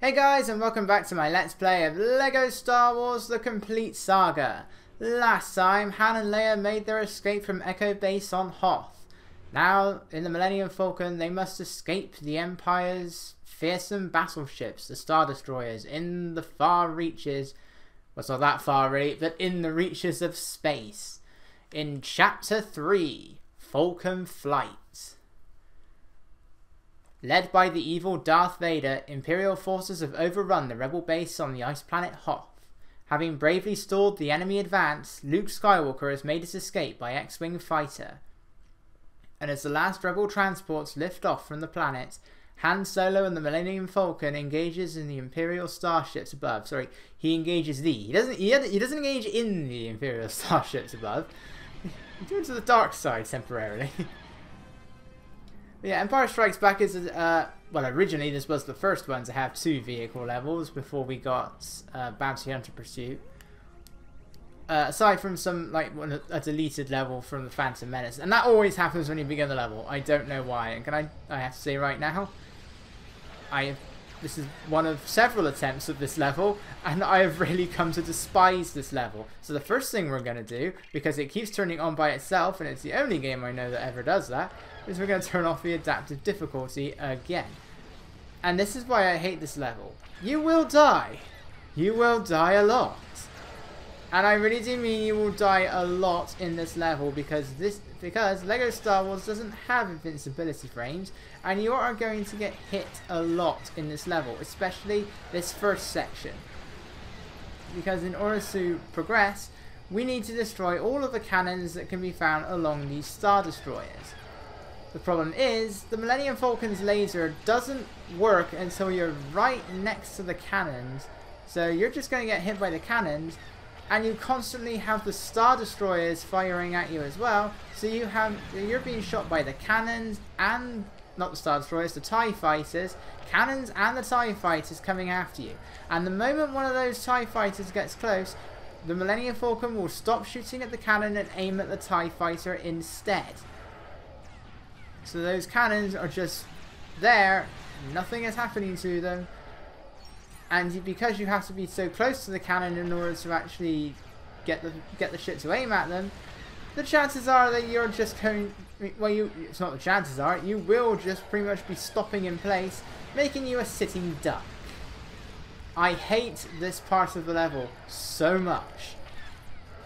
Hey guys, and welcome back to my Let's Play of LEGO Star Wars The Complete Saga. Last time, Han and Leia made their escape from Echo Base on Hoth. Now, in the Millennium Falcon, they must escape the Empire's fearsome battleships, the Star Destroyers, in the far reaches, well, it's not that far really, but in the reaches of space. In Chapter 3, Falcon Flight. Led by the evil Darth Vader, Imperial forces have overrun the rebel base on the ice planet Hoth. Having bravely stalled the enemy advance, Luke Skywalker has made his escape by X-Wing fighter. And as the last rebel transports lift off from the planet, Han Solo and the Millennium Falcon engages in the Imperial starships above. Sorry, he engages the. He doesn't engage in the Imperial starships above. He goes to the dark side temporarily. Yeah, Empire Strikes Back is, well, originally this was the first one to have 2 vehicle levels before we got Bounty Hunter Pursuit. Aside from some, like, a deleted level from the Phantom Menace. And that always happens when you begin the level. I don't know why. And can I have to say right now, this is one of several attempts of this level, and I have really come to despise this level. So the first thing we're going to do, because it keeps turning on by itself, and it's the only game I know that ever does that, is we're going to turn off the adaptive difficulty again. And this is why I hate this level. You will die. You will die a lot. And I really do mean you will die a lot in this level because LEGO Star Wars doesn't have invincibility frames, and you are going to get hit a lot in this level, especially this first section. Because in order to progress, we need to destroy all of the cannons that can be found along these Star Destroyers. The problem is, the Millennium Falcon's laser doesn't work until you're right next to the cannons, so you're just going to get hit by the cannons, and you constantly have the Star Destroyers firing at you as well, so you're being shot by the cannons and, not the Star Destroyers, the TIE Fighters, cannons and the TIE Fighters coming after you. And the moment one of those TIE Fighters gets close, the Millennium Falcon will stop shooting at the cannon and aim at the TIE Fighter instead. So those cannons are just there, nothing is happening to them. And because you have to be so close to the cannon in order to actually get the shit to aim at them, the chances are that you're just going, well, it's not the chances are, you will just pretty much be stopping in place, making you a sitting duck. I hate this part of the level so much.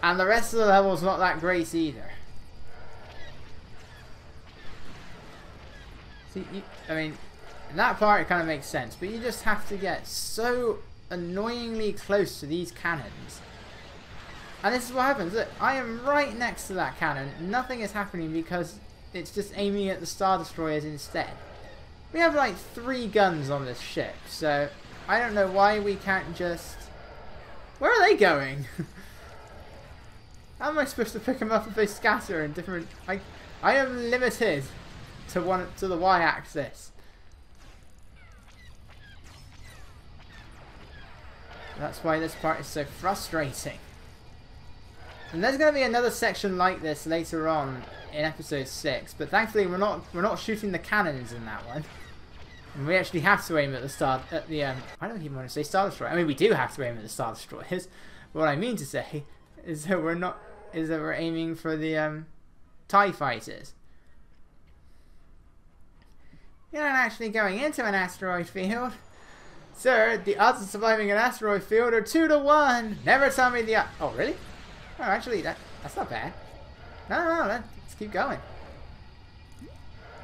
And the rest of the level is not that great either. See, I mean, in that part it kind of makes sense, but you just have to get so annoyingly close to these cannons. And this is what happens. Look, I am right next to that cannon. Nothing is happening because it's just aiming at the Star Destroyers instead. We have like 3 guns on this ship, so I don't know why we can't just... Where are they going? How am I supposed to pick them up if they scatter in different... I am limited to the Y-axis. That's why this part is so frustrating. And there's going to be another section like this later on in episode 6, but thankfully we're not shooting the cannons in that one. And we actually have to aim at the I don't even want to say Star Destroyer. I mean, we do have to aim at the Star Destroyers. But what I mean to say is that we're aiming for the TIE Fighters. You're not actually going into an asteroid field. Sir, the odds of surviving an asteroid field are 2 to 1. Never tell me the... Oh, really? Oh, actually, that's not bad. No, let's keep going.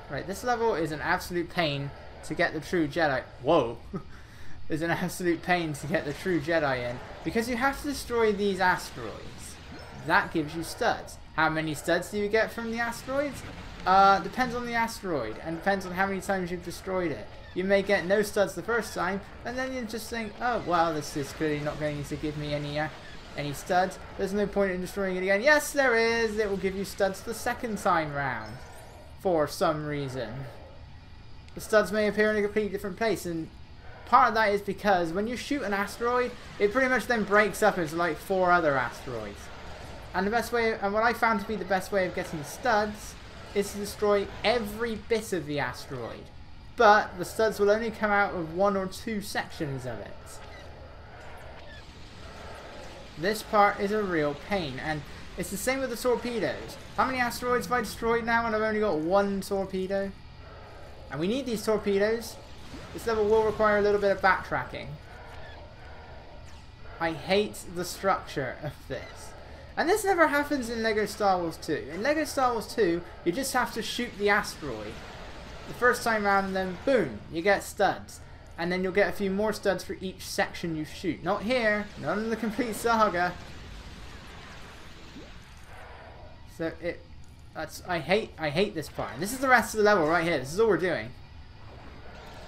Right, this level is an absolute pain to get the true Jedi... Whoa! Is an absolute pain to get the true Jedi in, because you have to destroy these asteroids. That gives you studs. How many studs do you get from the asteroids? Depends on the asteroid, and depends on how many times you've destroyed it. You may get no studs the first time, and then you just think, oh, well, this is clearly not going to give me any studs. There's no point in destroying it again. Yes, there is. It will give you studs the second time round, for some reason. The studs may appear in a completely different place, and part of that is because when you shoot an asteroid, it pretty much then breaks up into like 4 other asteroids. And the best way, and what I found to be the best way of getting studs, is to destroy every bit of the asteroid. but the studs will only come out of 1 or 2 sections of it. This part is a real pain, and it's the same with the torpedoes. How many asteroids have I destroyed now, and I've only got 1 torpedo? And we need these torpedoes. This level will require a little bit of backtracking. I hate the structure of this. And this never happens in LEGO Star Wars 2. In LEGO Star Wars 2, you just have to shoot the asteroid. The first time round, and then boom, you get studs. And then you'll get a few more studs for each section you shoot. Not here, not in the complete saga. So I hate this part. And this is the rest of the level right here. This is all we're doing.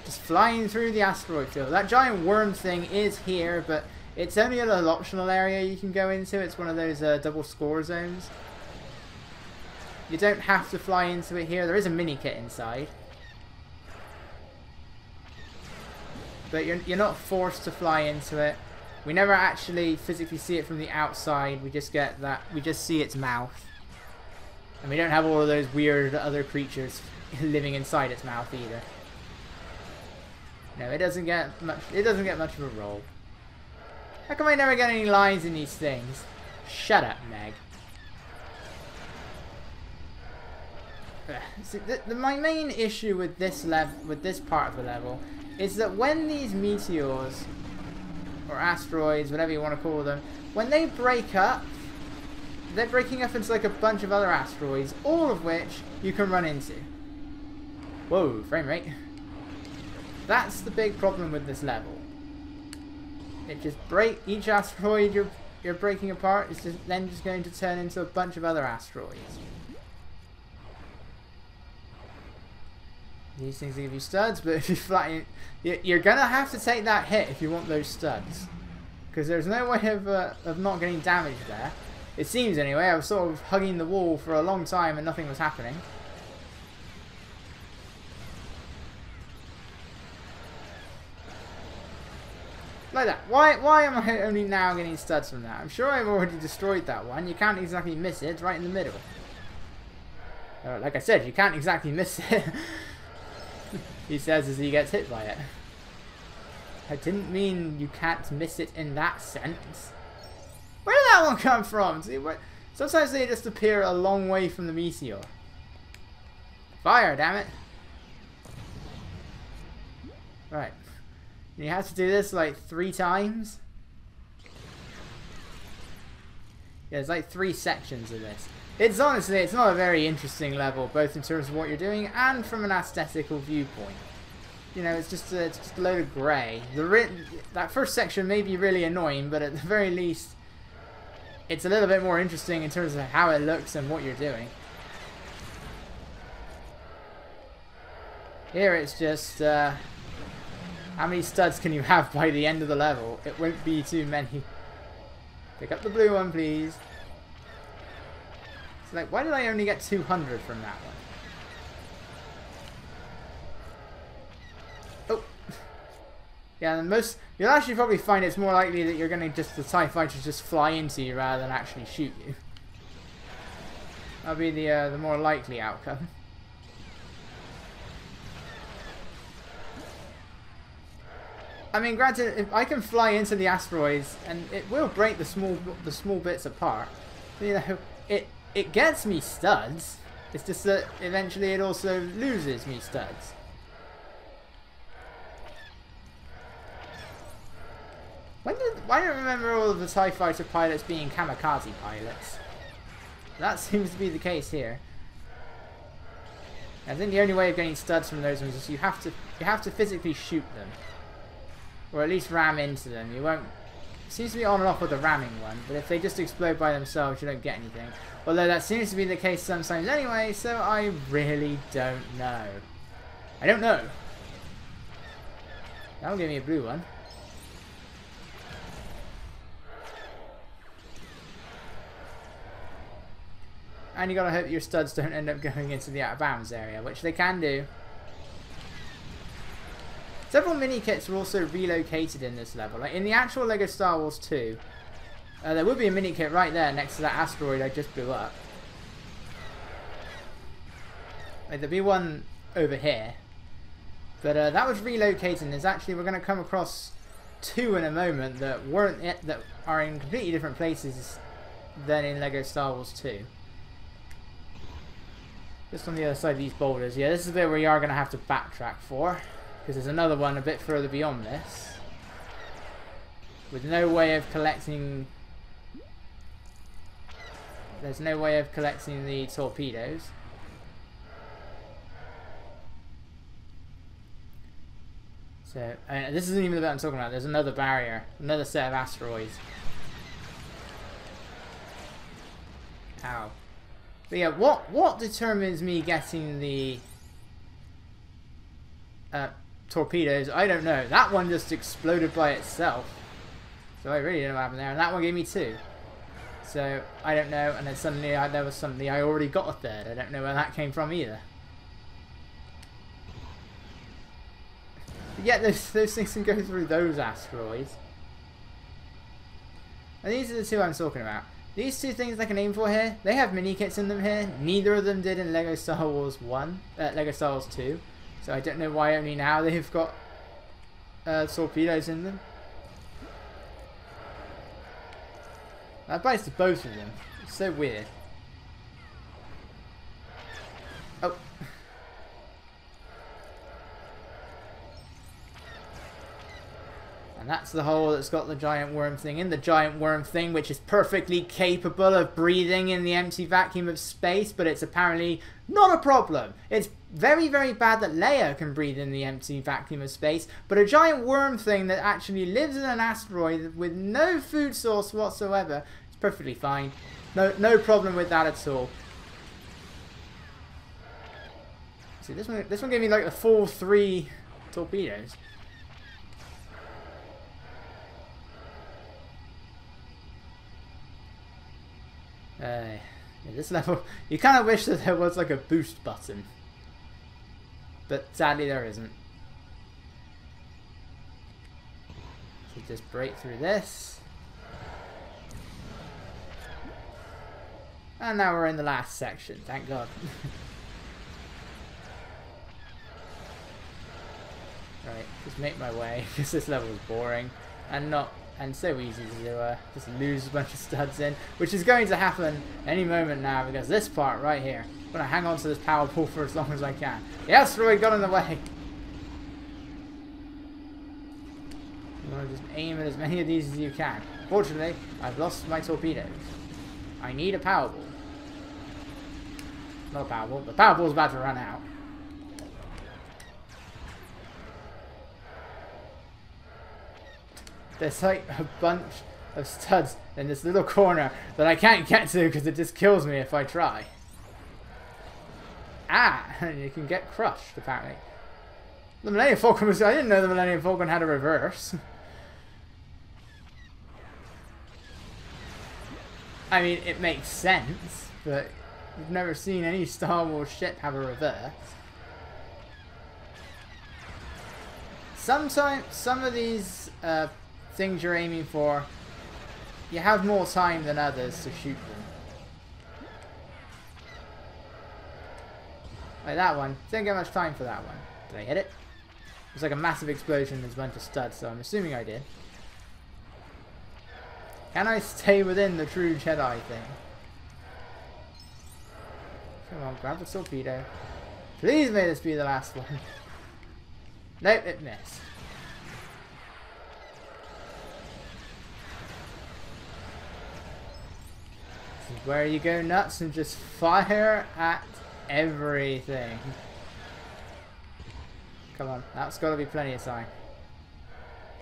Just flying through the asteroid field. That giant worm thing is here, but it's only a little optional area you can go into. It's one of those double score zones. You don't have to fly into it here. There is a mini kit inside. But you're not forced to fly into it. We never actually physically see it from the outside. We just get that. We just see its mouth. And we don't have all of those weird other creatures living inside its mouth either. No, it doesn't get much. It doesn't get much of a role. How come I never get any lines in these things? Shut up, Meg. See, my main issue with this part of the level, is that when these meteors or asteroids, whatever you want to call them, when they break up, they're breaking up into like a bunch of other asteroids, all of which you can run into. Whoa, frame rate. That's the big problem with this level. It just each asteroid you're breaking apart is then just going to turn into a bunch of other asteroids. These things give you studs, but if you fly, you're gonna have to take that hit if you want those studs, because there's no way of not getting damaged there. It seems anyway. I was sort of hugging the wall for a long time and nothing was happening. Like that. Why am I only now getting studs from that? I'm sure I've already destroyed that one. You can't exactly miss it. It's right in the middle. Like I said, you can't exactly miss it. He says as he gets hit by it. I didn't mean you can't miss it in that sense. Where did that one come from? See, sometimes they just appear a long way from the meteor. Fire, damn it. Right. You have to do this like 3 times. Yeah, there's like 3 sections of this. It's honestly, it's not a very interesting level, both in terms of what you're doing and from an aesthetical viewpoint. You know, it's just a load of grey. That first section may be really annoying, but at the very least, it's a little bit more interesting in terms of how it looks and what you're doing. Here it's just, how many studs can you have by the end of the level? It won't be too many. Pick up the blue one, please. It's like, why did I only get 200 from that one? Oh. Yeah, and you'll actually probably find it's more likely that you're going to the TIE fighters just fly into you rather than actually shoot you. That'll be the more likely outcome. I mean, granted, if I can fly into the asteroids, and it will break the small bits apart. You know, it gets me studs. It's just that eventually it also loses me studs. Why don't I remember all of the TIE fighter pilots being kamikaze pilots? That seems to be the case here. I think the only way of getting studs from those ones is you have to physically shoot them. Or at least ram into them. You won't... It seems to be on and off with the ramming one, but if they just explode by themselves, you don't get anything. Although that seems to be the case sometimes anyway, so I really don't know. I don't know. That'll give me a blue one. And you gotta hope your studs don't end up going into the out of bounds area, which they can do. Several mini-kits were also relocated in this level. Like in the actual LEGO Star Wars 2, there would be a mini-kit right there next to that asteroid I just blew up. Like, there'd be one over here. But that was relocating. There's actually, we're going to come across two in a moment that that are in completely different places than in Lego Star Wars 2. Just on the other side of these boulders. Yeah, this is the bit where you are going to have to backtrack for. Because there's another one a bit further beyond this. With no way of collecting... There's no way of collecting the torpedoes. So, this isn't even the bit I'm talking about. There's another barrier. Another set of asteroids. Ow. But yeah, what determines me getting the torpedoes? I don't know. That one just exploded by itself. So I really don't know what happened there. And that one gave me 2. So I don't know. And then suddenly there was something. I already got a 3rd. I don't know where that came from either. But yeah, those things can go through those asteroids. And these are the 2 I'm talking about. These 2 things I can aim for here, they have mini kits in them here. Neither of them did in Lego Star Wars 1, Lego Star Wars 2. So I don't know why only now they've got torpedoes in them. That applies to both of them. It's so weird. Oh. And that's the hole that's got the giant worm thing in. The giant worm thing, which is perfectly capable of breathing in the empty vacuum of space, but it's apparently not a problem. It's very, very bad that Leia can breathe in the empty vacuum of space, but a giant worm thing that actually lives in an asteroid with no food source whatsoever is perfectly fine. No problem with that at all. See, this one gave me like the full 3 torpedoes. Yeah, this level, you kind of wish that there was like a boost button, but sadly there isn't. So just break through this, and now we're in the last section, thank God. Right, just make my way, because this level is boring, and so easy to just lose a bunch of studs in, which is going to happen any moment now, because this part right here, I'm going to hang on to this power pole for as long as I can. The asteroid got in the way. You want to just aim at as many of these as you can. Fortunately, I've lost my torpedoes. I need a power ball. Not a power ball, the power ball's about to run out. There's like a bunch of studs in this little corner that I can't get to because it just kills me if I try. Ah! You can get crushed, apparently. The Millennium Falcon was... I didn't know the Millennium Falcon had a reverse. I mean, it makes sense, but I've never seen any Star Wars ship have a reverse. Sometimes, some of these... things you're aiming for, you have more time than others to shoot them. Like that one, didn't get much time for that one. Did I hit it? It was like a massive explosion and a bunch of studs, so I'm assuming I did. Can I stay within the true Jedi thing? Come on, grab the torpedo. Please may this be the last one. Nope, it missed. Where you go nuts and just fire at everything. Come on, that's got to be plenty of time.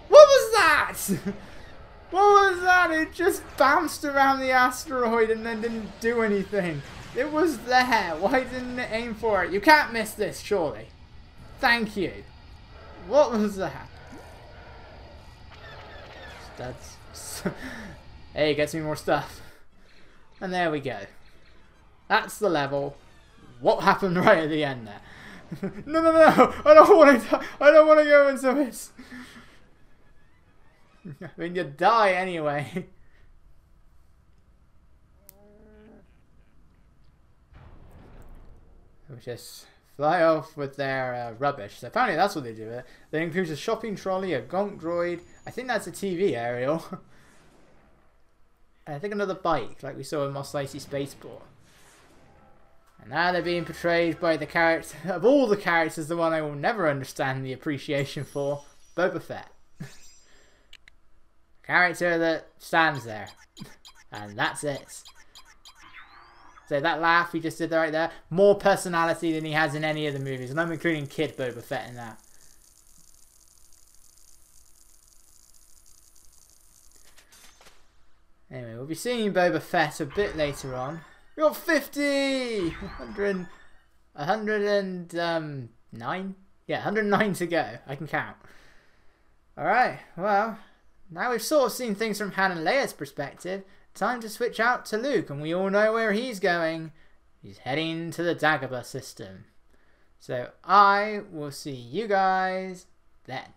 What was that? What was that? It just bounced around the asteroid and then didn't do anything. It was there. Why didn't it aim for it? You can't miss this, surely. Thank you. What was that? Studs. Hey, gets me more stuff. And there we go. That's the level. What happened right at the end there? No, no, no! I don't want to. I don't want to go into this. I mean, you die anyway. We just fly off with their rubbish. So apparently that's what they do with it. They include a shopping trolley, a gonk droid. I think that's a TV aerial. And I think another bike, like we saw in Mos Eisley Spaceport. And now they're being portrayed by the character, of all the characters, the one I will never understand the appreciation for, Boba Fett. Character that stands there. And that's it. So that laugh he just did right there, more personality than he has in any of the movies. And I'm including Kid Boba Fett in that. Anyway, we'll be seeing Boba Fett a bit later on. We got 50! 109? Yeah, 109 to go. I can count. Alright, well, now we've sort of seen things from Han and Leia's perspective. Time to switch out to Luke, and we all know where he's going. He's heading to the Dagobah system. So I will see you guys then.